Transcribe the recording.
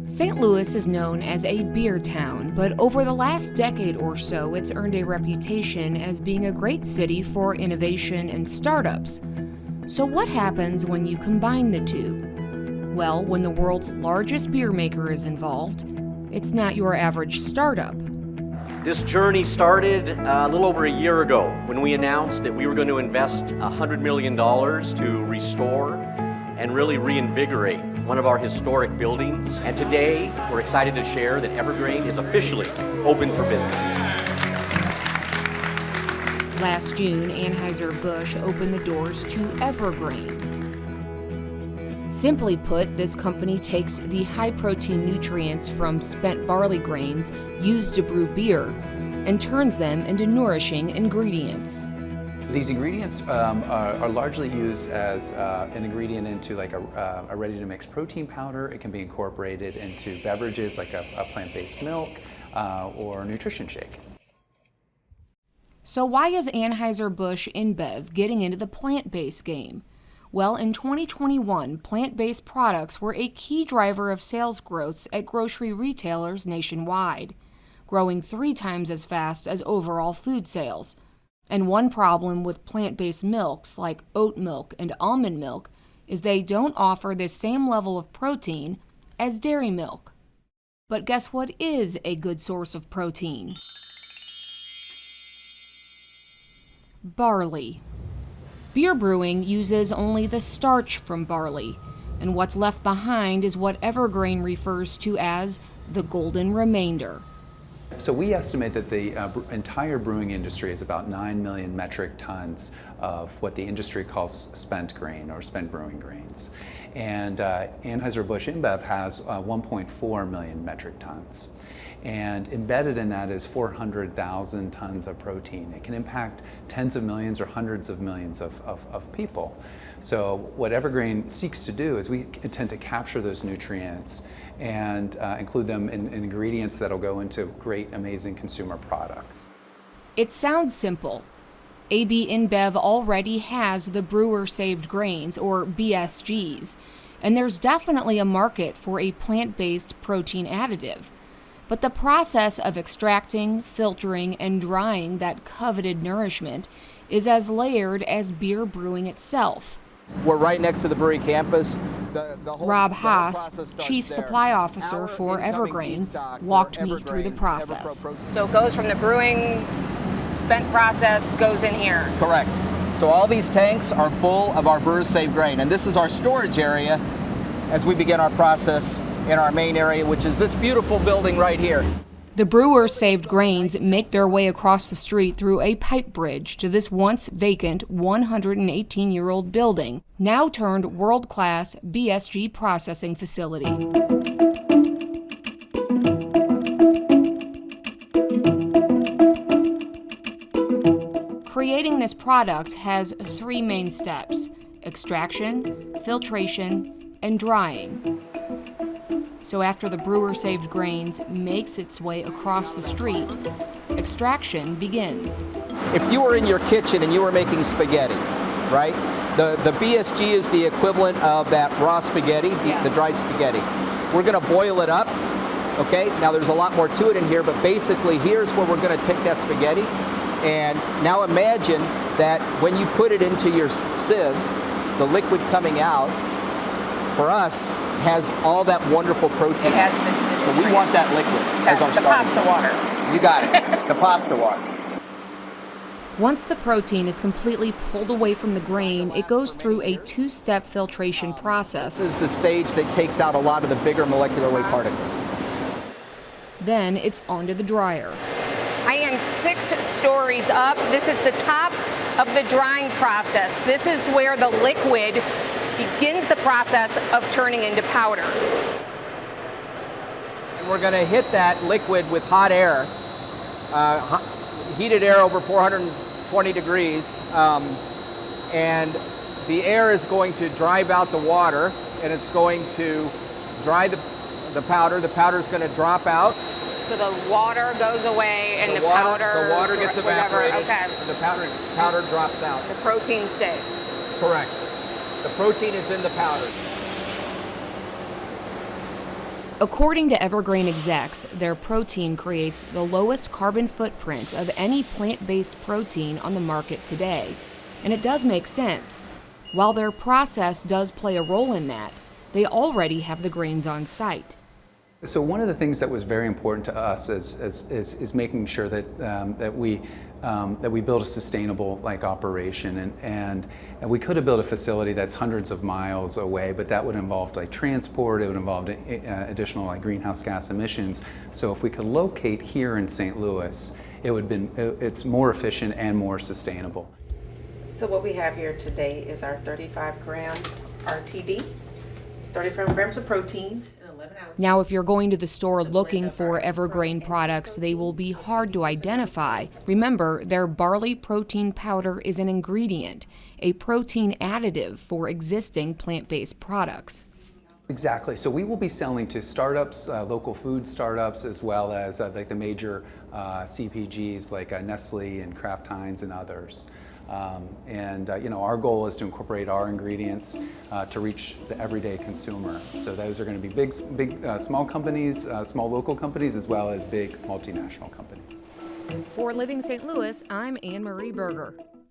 St. Louis is known as a beer town, but over the last decade or so, it's earned a reputation as being a great city for innovation and startups. So what happens when you combine the two? Well, when the world's largest beer maker is involved, it's not your average startup. This journey started a little over a year ago when we announced that we were going to invest $100 million to restore and really reinvigorate one of our historic buildings. And today, we're excited to share that Evergreen is officially open for business. Last June, Anheuser-Busch opened the doors to Evergreen. Simply put, this company takes the high-protein nutrients from spent barley grains used to brew beer and turns them into nourishing ingredients. These ingredients are largely used as an ingredient into like a ready-to-mix protein powder. It can be incorporated into beverages like a plant-based milk or a nutrition shake. So why is Anheuser-Busch InBev getting into the plant-based game? Well, in 2021, plant-based products were a key driver of sales growths at grocery retailers nationwide, growing 3 times as fast as overall food sales. And one problem with plant-based milks like oat milk and almond milk is they don't offer the same level of protein as dairy milk. But guess what is a good source of protein? Barley. Beer brewing uses only the starch from barley, and what's left behind is what Evergreen refers to as the golden remainder. So we estimate that the entire brewing industry is about 9 million metric tons of what the industry calls spent grain or spent brewing grains. And Anheuser-Busch InBev has 1.4 million metric tons. And embedded in that is 400,000 tons of protein. It can impact tens of millions or hundreds of millions of people. So what Evergreen seeks to do is we intend to capture those nutrients and include them in ingredients that'll go into great, amazing consumer products. It sounds simple. AB InBev already has the brewer-saved grains, or BSGs, and there's definitely a market for a plant-based protein additive. But the process of extracting, filtering, and drying that coveted nourishment is as layered as beer brewing itself. We're right next to the brewery campus. Rob Haas, Chief Supply Officer for Evergreen, walked me through the process. So it goes from the brewing spent process, goes in here. Correct. So all these tanks are full of our brewer's saved grain, and this is our storage area as we begin our process in our main area, which is this beautiful building right here. The brewer-saved grains make their way across the street through a pipe bridge to this once vacant 118-year-old building, now turned world-class BSG processing facility. Creating this product has 3 main steps: extraction, filtration, and drying. So after the brewer-saved grains makes its way across the street, extraction begins. If you were in your kitchen and you were making spaghetti, right? The BSG is the equivalent of that raw spaghetti, the dried spaghetti. We're gonna boil it up, okay? Now there's a lot more to it in here, but basically here's where we're gonna take that spaghetti. And now imagine that when you put it into your sieve, the liquid coming out, for us, has all that wonderful protein. It has the so we want that liquid as our starting pasta water. You got it, the pasta water. Once the protein is completely pulled away from the grain, it goes through a 2-step filtration process. This is the stage that takes out a lot of the bigger molecular weight particles. Then it's onto the dryer. I am 6 stories up. This is the top of the drying process. This is where the liquid begins the process of turning into powder. And we're going to hit that liquid with hot air, heated air over 420 degrees, and the air is going to drive out the water, and it's going to dry the powder. The powder is going to drop out. So the water goes away and the water gets evaporated. Okay. The powder drops out. The protein stays. Correct. The protein is in the powder. According to Evergreen execs, their protein creates the lowest carbon footprint of any plant-based protein on the market today. And it does make sense. While their process does play a role in that, they already have the grains on site. So one of the things that was very important to us is making sure that we build a sustainable operation, and we could have built a facility that's hundreds of miles away, but that would involve transport, it would involve additional greenhouse gas emissions. So if we could locate here in St. Louis, it's more efficient and more sustainable. So what we have here today is our 35-gram RTD. It's 35 grams of protein and 11 ounces. Now, if you're going to the store looking for Evergreen products, they will be hard to identify. Remember, their barley protein powder is an ingredient, a protein additive for existing plant-based products. Exactly. So we will be selling to startups, local food startups, as well as the major CPGs like Nestle and Kraft Heinz and others. Our goal is to incorporate our ingredients to reach the everyday consumer. So those are going to be small companies, small local companies, as well as big multinational companies. For Living St. Louis, I'm Anne Marie Berger.